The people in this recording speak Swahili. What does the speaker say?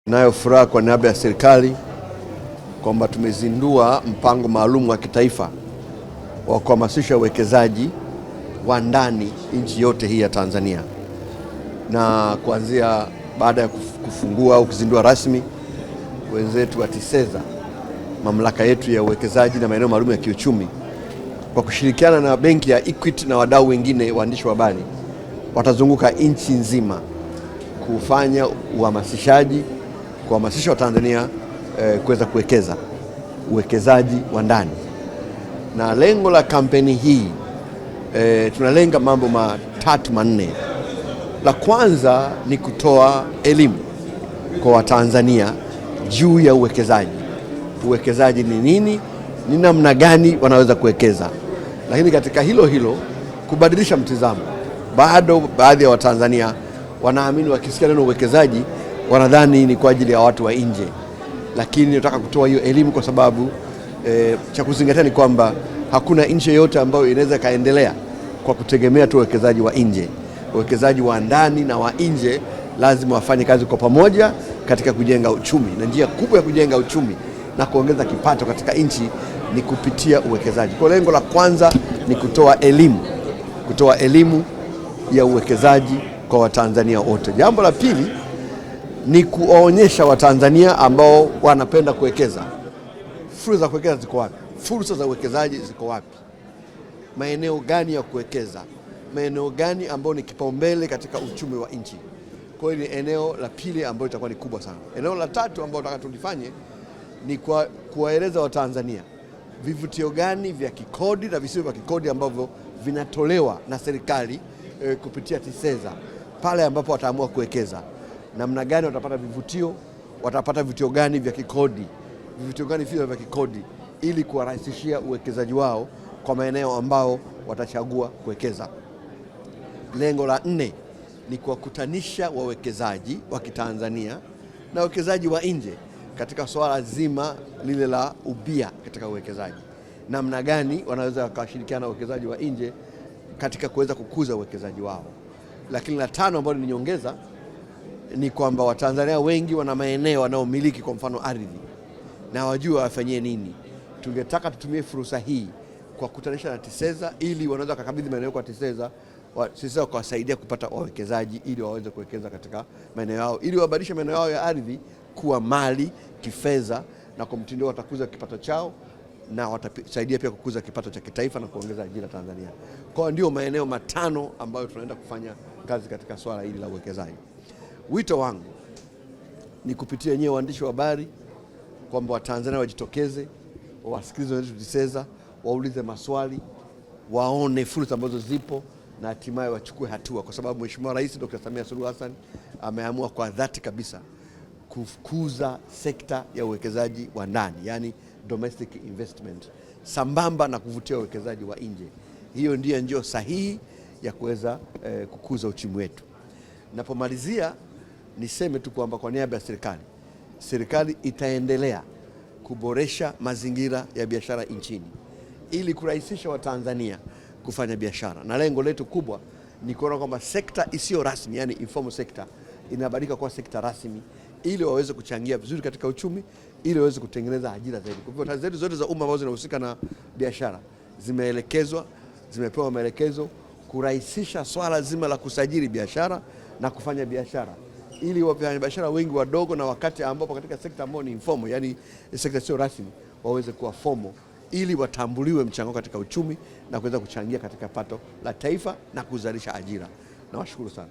Nayo furaha kwa niaba ya serikali kwamba tumezindua mpango maalum wa kitaifa wa kuhamasisha uwekezaji wa ndani nchi yote hii ya Tanzania, na kuanzia baada ya kufungua au kuzindua rasmi, wenzetu wa TISEZA, mamlaka yetu ya uwekezaji na maeneo maalum ya kiuchumi, kwa kushirikiana na benki ya Equity na wadau wengine waandishi wa habari, watazunguka nchi nzima kufanya uhamasishaji, kuhamasisha Watanzania kuweza kuwekeza, uwekezaji wa ndani. Na lengo la kampeni hii tunalenga mambo matatu manne. La kwanza ni kutoa elimu kwa Watanzania juu ya uwekezaji. Uwekezaji ni nini? Ni namna gani wanaweza kuwekeza? Lakini katika hilo kubadilisha mtizamo. Bado baadhi ya Watanzania wanaamini wakisikia neno uwekezaji wanadhani ni kwa ajili ya watu wa nje. Lakini nataka kutoa hiyo elimu kwa sababu cha kuzingatia ni kwamba hakuna nchi yoyote ambayo inaweza kaendelea kwa kutegemea tu uwekezaji wa nje. Uwekezaji wa ndani na wa nje lazima wafanye kazi kwa pamoja katika kujenga uchumi, na njia kubwa ya kujenga uchumi na kuongeza kipato katika nchi ni kupitia uwekezaji. Kwa lengo la kwanza ni kutoa elimu ya uwekezaji kwa Watanzania wote. Jambo la pili ni kuonyesha Watanzania ambao wanapenda kuwekeza, fursa za kuwekeza ziko wapi? Fursa za uwekezaji ziko wapi? Maeneo gani ya kuwekeza? Maeneo gani ambayo ni kipaumbele katika uchumi wa nchi? Kwa hiyo ni eneo la pili ambalo litakuwa ni kubwa sana. Eneo la tatu ambalo nataka tulifanye ni kuwaeleza Watanzania vivutio gani vya kikodi na visivyo vya kikodi ambavyo vinatolewa na serikali kupitia TISEZA pale ambapo wataamua kuwekeza. Namna gani watapata vivutio, watapata vivutio gani vya kikodi, vivutio gani visivyo vya kikodi, ili kuwarahisishia uwekezaji wao kwa maeneo ambao watachagua kuwekeza. Lengo la nne ni kuwakutanisha wawekezaji wa Kitanzania na wawekezaji wa nje katika swala zima lile la ubia katika uwekezaji. Namna gani wanaweza wakashirikiana na wawekezaji wa nje katika kuweza kukuza uwekezaji wao. Lakini la tano ambalo ni nyongeza ni kwamba Watanzania wengi wana maeneo wanaomiliki, kwa mfano ardhi, na wajua wafanyie nini. Tungetaka tutumie fursa hii kwa kukutanisha na TISEZA ili wanaweza kukabidhi maeneo kwa TISEZA kuwasaidia kupata wawekezaji ili waweze kuwekeza katika maeneo yao, ili wabadilishe maeneo yao ya ardhi kuwa mali kifedha, na kwa mtindo watakuza kipato chao na watasaidia pia kukuza kipato cha kitaifa na kuongeza ajira Tanzania. Kwa ndio maeneo matano ambayo tunaenda kufanya kazi katika swala hili la uwekezaji. Wito wangu ni kupitia nyewe waandishi wa habari kwamba Watanzania wajitokeze, wasikilize wetu TISEZA, waulize maswali, waone fursa ambazo zipo na hatimaye wachukue hatua, kwa sababu Mheshimiwa Rais Dr. Samia Suluhu Hassan ameamua kwa dhati kabisa kukuza sekta ya uwekezaji wa ndani, yani domestic investment, sambamba na kuvutia uwekezaji wa nje. Hiyo ndiyo njia sahihi ya kuweza kukuza uchumi wetu. Napomalizia niseme tu kwamba kwa niaba ya serikali itaendelea kuboresha mazingira ya biashara nchini ili kurahisisha Watanzania kufanya biashara, na lengo letu kubwa ni kuona kwamba sekta isiyo rasmi, yani informal sector, inabadilika kuwa sekta rasmi ili waweze kuchangia vizuri katika uchumi, ili waweze kutengeneza ajira zaidi. Kwa hivyo taasisi zote za umma ambazo zinahusika na biashara zimepewa maelekezo kurahisisha swala zima la kusajili biashara na kufanya biashara, ili wafanya biashara wengi wadogo na wakati ambapo katika sekta ambayo ni informal, yani sekta sio rasmi, waweze kuwa formal ili watambuliwe mchango katika uchumi na kuweza kuchangia katika pato la taifa na kuzalisha ajira. Nawashukuru sana.